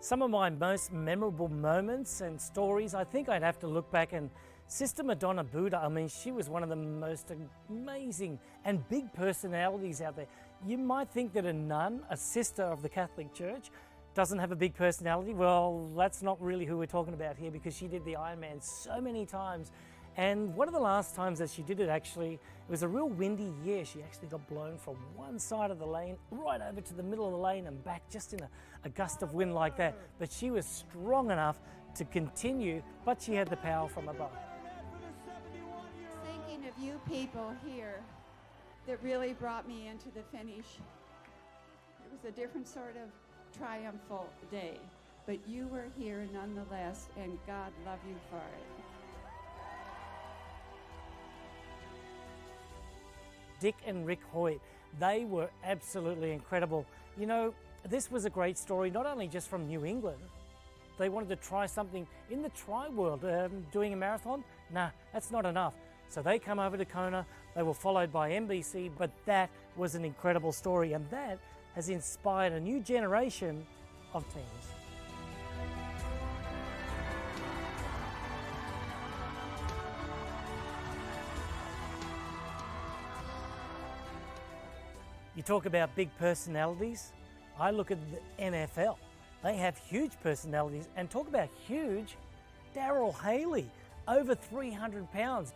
Some of my most memorable moments and stories, I think I'd have to look back, and Sister Madonna Buddha, I mean, she was one of the most amazing and big personalities out there. You might think that a nun, a sister of the Catholic Church, doesn't have a big personality. Well, that's not really who we're talking about here, because she did the Ironman so many times. And one of the last times that she did it, actually, it was a real windy year. She actually got blown from one side of the lane right over to the middle of the lane and back, just in a gust of wind like that. But she was strong enough to continue, but she had the power from above. Thinking of you people here that really brought me into the finish. It was a different sort of triumphal day, but you were here nonetheless, and God love you for it. Dick and Rick Hoyt, they were absolutely incredible. You know, this was a great story, not only just from New England. They wanted to try something in the tri-world, doing a marathon. Nah, that's not enough. So they come over to Kona, they were followed by NBC, but that was an incredible story, and that has inspired a new generation of teams. You talk about big personalities. I look at the NFL. They have huge personalities, and talk about huge, Darrell Haley, over 300 pounds.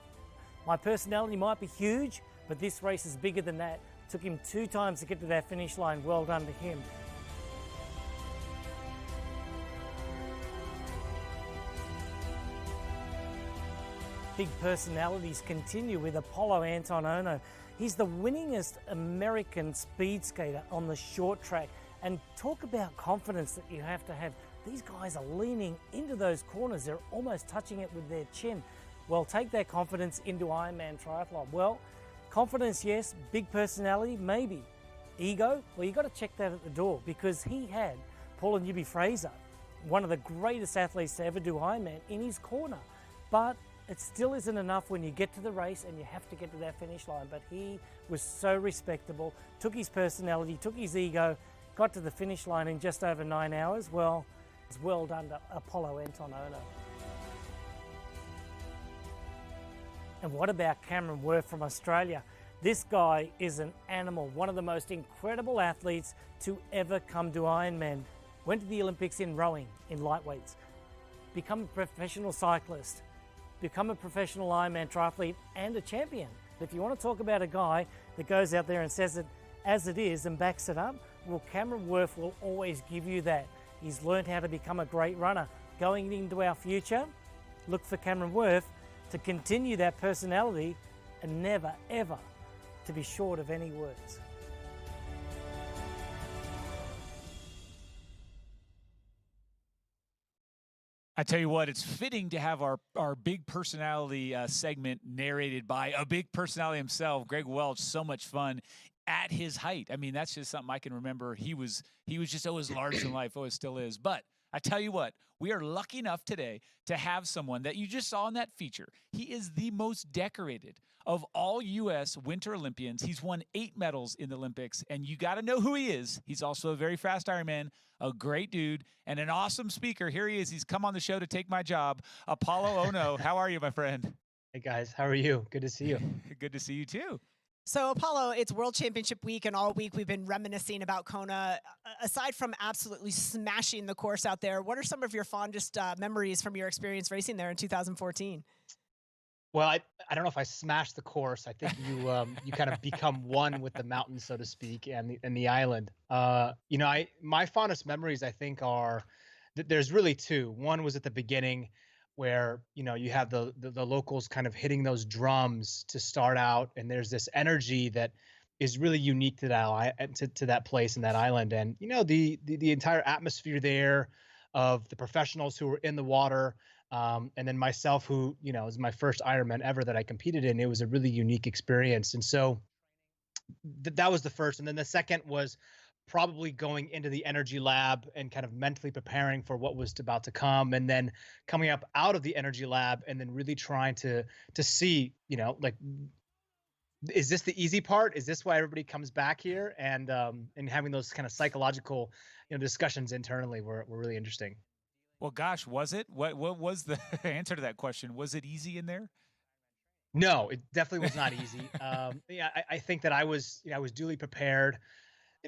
My personality might be huge, but this race is bigger than that. Took him 2 times to get to that finish line. Well done to him. Big personalities continue with Apolo Ohno. He's the winningest American speed skater on the short track. And talk about confidence that you have to have. These guys are leaning into those corners. They're almost touching it with their chin. Well, take that confidence into Ironman triathlon. Well, confidence, yes. Big personality, maybe. Ego, well, you got to check that at the door, because he had Paul Newby Fraser, one of the greatest athletes to ever do Ironman, in his corner. But it still isn't enough when you get to the race and you have to get to that finish line. But he was so respectable, took his personality, took his ego, got to the finish line in just over 9 hours. Well, it's well done to Apolo Ohno. And what about Cameron Worth from Australia? This guy is an animal, one of the most incredible athletes to ever come to Ironman. Went to the Olympics in rowing, in lightweights, become a professional cyclist, become a professional Ironman triathlete, and a champion. If you want to talk about a guy that goes out there and says it as it is and backs it up, well, Cameron Worth will always give you that. He's learned how to become a great runner. Going into our future, look for Cameron Worth to continue that personality and never, ever to be short of any words. I tell you what, it's fitting to have our big personality segment narrated by a big personality himself, Greg Welch. So much fun at his height. I mean, that's just something I can remember. He was just always larger than life, always still is. But I tell you what, we are lucky enough today to have someone that you just saw in that feature. He is the most decorated of all U.S. Winter Olympians. He's won 8 medals in the Olympics, and you got to know who he is. He's also a very fast Ironman, a great dude, and an awesome speaker. Here he is. He's come on the show to take my job. Apolo Ohno, how are you, my friend? Hey, guys. How are you? Good to see you. Good to see you, too. So, Apolo, it's World Championship week, and all week we've been reminiscing about Kona. Aside from absolutely smashing the course out there, what are some of your fondest memories from your experience racing there in 2014? Well, I don't know if I smashed the course. I think you kind of become one with the mountain, so to speak, and the island. You know, my fondest memories, I think, are there's really 2. One was at the beginning, where you have the locals kind of hitting those drums to start out, and there's this energy that is really unique to that place and that island. And the entire atmosphere there of the professionals who were in the water, and then myself, who is my first Ironman ever that I competed in. It was a really unique experience. And so that was the first. And then the second was probably going into the energy lab and kind of mentally preparing for what was about to come, and then coming up out of the energy lab and then really trying to see, like is this the easy part? Is this why everybody comes back here? And having those kind of psychological, discussions internally were really interesting. Well, gosh, was it? What was the answer to that question? Was it easy in there? No, it definitely was not easy. Yeah, I think that I was duly prepared.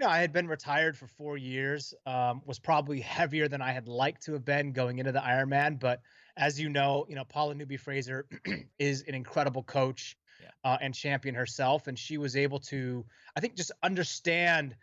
I had been retired for 4 years, was probably heavier than I had liked to have been going into the Ironman. But as Paula Newby-Fraser is an incredible coach, and champion herself. And she was able to, I think, just understand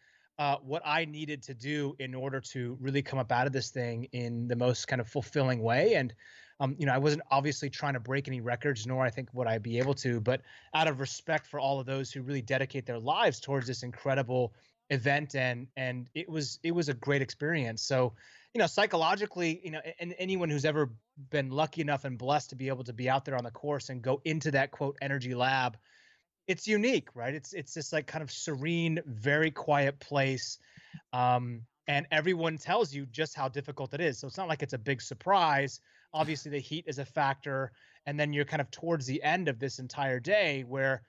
what I needed to do in order to really come up out of this thing in the most kind of fulfilling way. And I wasn't obviously trying to break any records, nor I think would I be able to, but out of respect for all of those who really dedicate their lives towards this incredible event, and it was a great experience. So, psychologically, and anyone who's ever been lucky enough and blessed to be able to be out there on the course and go into that quote energy lab, it's unique, right? It's this like kind of serene, very quiet place. And everyone tells you just how difficult it is. So it's not like it's a big surprise. Obviously, the heat is a factor. And then you're kind of towards the end of this entire day where,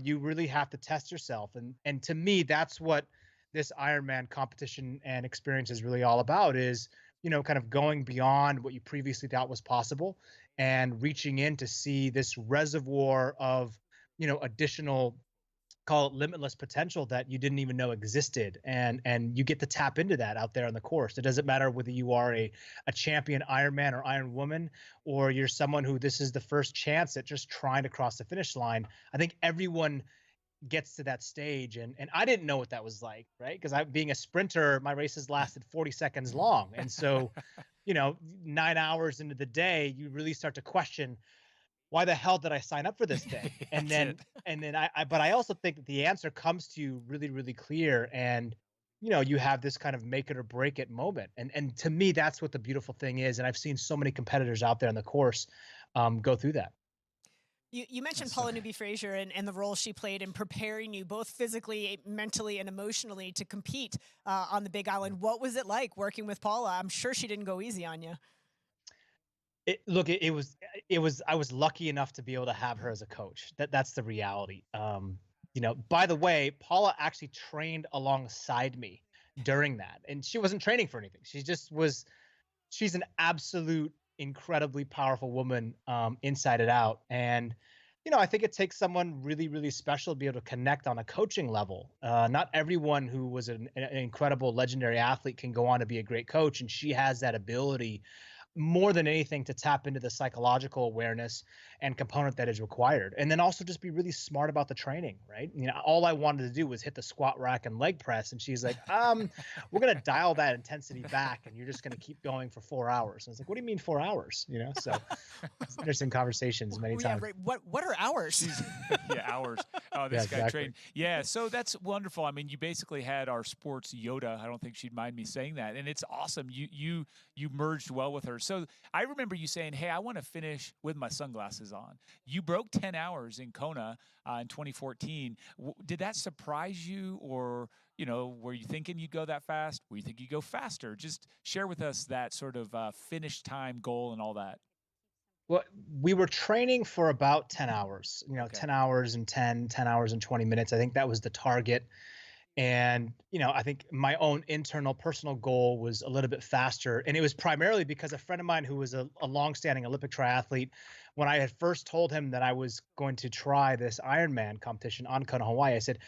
you really have to test yourself. And to me, that's what this Ironman competition and experience is really all about is, kind of going beyond what you previously thought was possible and reaching in to see this reservoir of, additional, call it limitless potential that you didn't even know existed. And you get to tap into that out there on the course. It doesn't matter whether you are a champion Ironman or Iron Woman, or you're someone who this is the first chance at just trying to cross the finish line. I think everyone gets to that stage. And I didn't know what that was like, right? Because being a sprinter, my races lasted 40 seconds long. And so, 9 hours into the day, you really start to question, why the hell did I sign up for this thing? And then but I also think that the answer comes to you really, really clear. And, you have this kind of make it or break it moment. And to me, that's what the beautiful thing is. And I've seen so many competitors out there on the course go through that. You mentioned Paula Newby-Fraser and the role she played in preparing you both physically, mentally, and emotionally to compete on the Big Island. What was it like working with Paula? I'm sure she didn't go easy on you. It was, I was lucky enough to be able to have her as a coach. That's the reality. By the way, Paula actually trained alongside me during that, and she wasn't training for anything. She just was, she's an absolute incredibly powerful woman, inside and out. And, I think it takes someone really, really special to be able to connect on a coaching level. Not everyone who was an incredible legendary athlete can go on to be a great coach. And she has that ability more than anything to tap into the psychological awareness and component that is required. And then also just be really smart about the training, right? All I wanted to do was hit the squat rack and leg press. And she's like, we're going to dial that intensity back and you're just going to keep going for 4 hours. And I was like, what do you mean 4 hours? So it's interesting conversations many times. Right. What are hours? Hours. Oh, this guy trained. Yeah. So that's wonderful. I mean, you basically had our sports Yoda. I don't think she'd mind me saying that. And it's awesome. You merged well with her. So I remember you saying, hey, I want to finish with my sunglasses on. You broke 10 hours in Kona in 2014. Did that surprise you, or, were you thinking you'd go that fast? Were you think you'd go faster? Just share with us that sort of finish time goal and all that. Well, we were training for about 10 hours, Okay. 10 hours and 10 hours and 20 minutes. I think that was the target. And, I think my own internal personal goal was a little bit faster. And it was primarily because a friend of mine who was a longstanding Olympic triathlete, when I had first told him that I was going to try this Ironman competition on Kona, Hawaii, I said,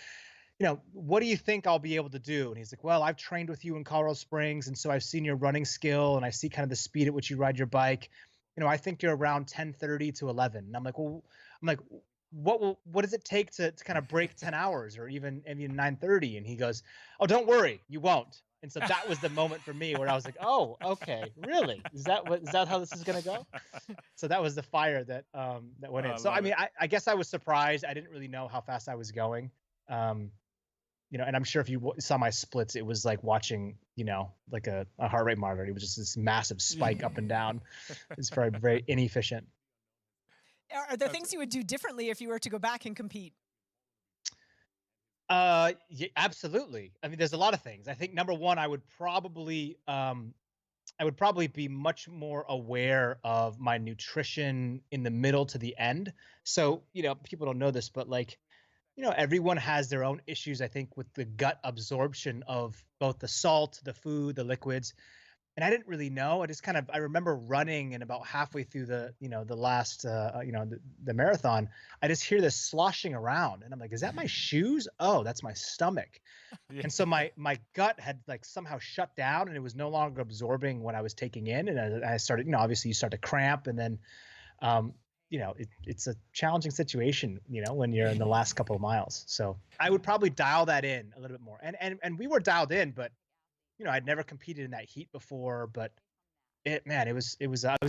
what do you think I'll be able to do? And he's like, well, I've trained with you in Colorado Springs. And so I've seen your running skill and I see kind of the speed at which you ride your bike. I think you're around 10:30 to 11. And I'm like, what does it take to kind of break 10 hours or even 9:30? And he goes, oh, don't worry, you won't. And so that was the moment for me where I was like, oh, okay, really? Is that how this is going to go? So that was the fire that went in. So, I mean, I guess I was surprised. I didn't really know how fast I was going. And I'm sure if you saw my splits, it was like watching, like a heart rate monitor. It was just this massive spike up and down. It's very, very inefficient. Are there things you would do differently if you were to go back and compete? Yeah, absolutely. I mean, there's a lot of things. I think number one, I would probably be much more aware of my nutrition in the middle to the end. So, people don't know this, but like everyone has their own issues, I think, with the gut absorption of both the salt, the food, the liquids. And I didn't really know. I remember running, and about halfway through the last, the marathon, I just hear this sloshing around, and I'm like, is that my shoes? Oh, that's my stomach. Yeah. And so my gut had like somehow shut down, and it was no longer absorbing what I was taking in. And I started, obviously you start to cramp, and then, it's a challenging situation, when you're in the last couple of miles. So I would probably dial that in a little bit more. And we were dialed in, but I'd never competed in that heat before, but I was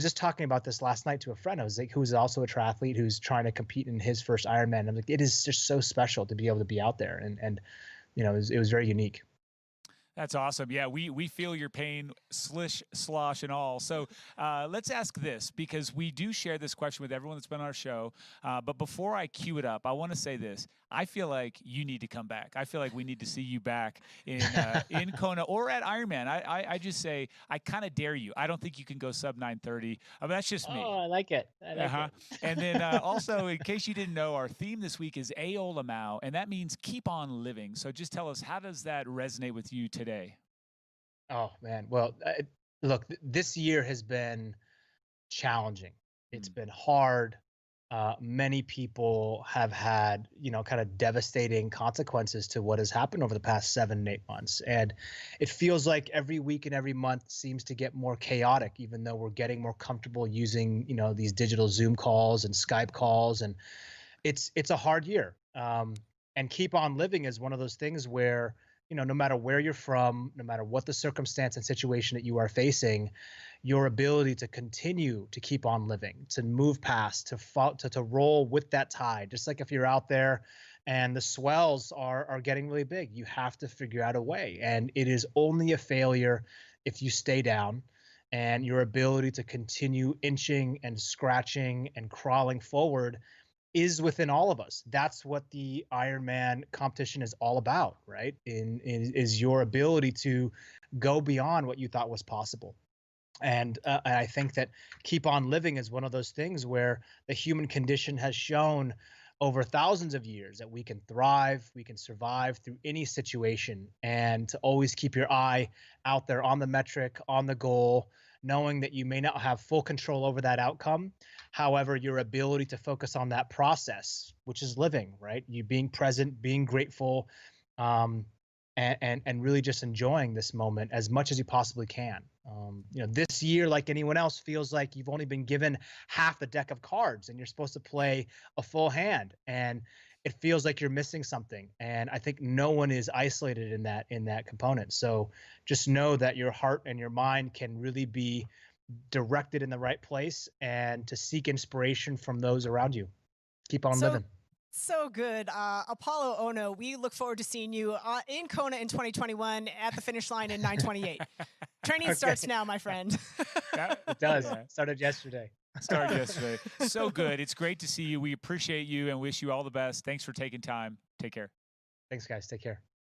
just talking about this last night to a friend. I was like, who's also a triathlete who's trying to compete in his first Ironman. I'm like, it is just so special to be able to be out there. And it was very unique. That's awesome. Yeah, we feel your pain, slish, slosh, and all. So let's ask this, because we do share this question with everyone that's been on our show. But before I cue it up, I want to say this. I feel like you need to come back. I feel like we need to see you back in Kona or at Ironman. I just say, I kind of dare you. I don't think you can go sub 9:30. That's just me. Oh, I like it. I like it. And then also, in case you didn't know, our theme this week is Aola Mau, and that means keep on living. So just tell us, how does that resonate with you today? Oh man. Well, look, this year has been challenging. It's been hard. Many people have had, kind of devastating consequences to what has happened over the past 7, 8 months. And it feels like every week and every month seems to get more chaotic, even though we're getting more comfortable using, these digital Zoom calls and Skype calls. And it's a hard year. And keep on living is one of those things where, no matter where you're from, no matter what the circumstance and situation that you are facing, your ability to continue to keep on living, to move past, to roll with that tide. Just like if you're out there and the swells are getting really big, you have to figure out a way. And it is only a failure if you stay down, and your ability to continue inching and scratching and crawling forward is within all of us. That's what the Ironman competition is all about, right? Is your ability to go beyond what you thought was possible. And I think that keep on living is one of those things where the human condition has shown over thousands of years that we can thrive, we can survive through any situation, and to always keep your eye out there on the metric, on the goal, knowing that you may not have full control over that outcome. However, your ability to focus on that process, which is living, right? You being present, being grateful, and really just enjoying this moment as much as you possibly can. This year, like anyone else, feels like you've only been given half the deck of cards and you're supposed to play a full hand, and it feels like you're missing something. And I think no one is isolated in that component. So just know that your heart and your mind can really be directed in the right place, and to seek inspiration from those around you. Keep on living. So good. Apolo Ohno, we look forward to seeing you in Kona in 2021 at the finish line in 9:28. Training starts now, my friend. It does. Yeah. Started yesterday. So good. It's great to see you. We appreciate you and wish you all the best. Thanks for taking time. Take care. Thanks, guys. Take care.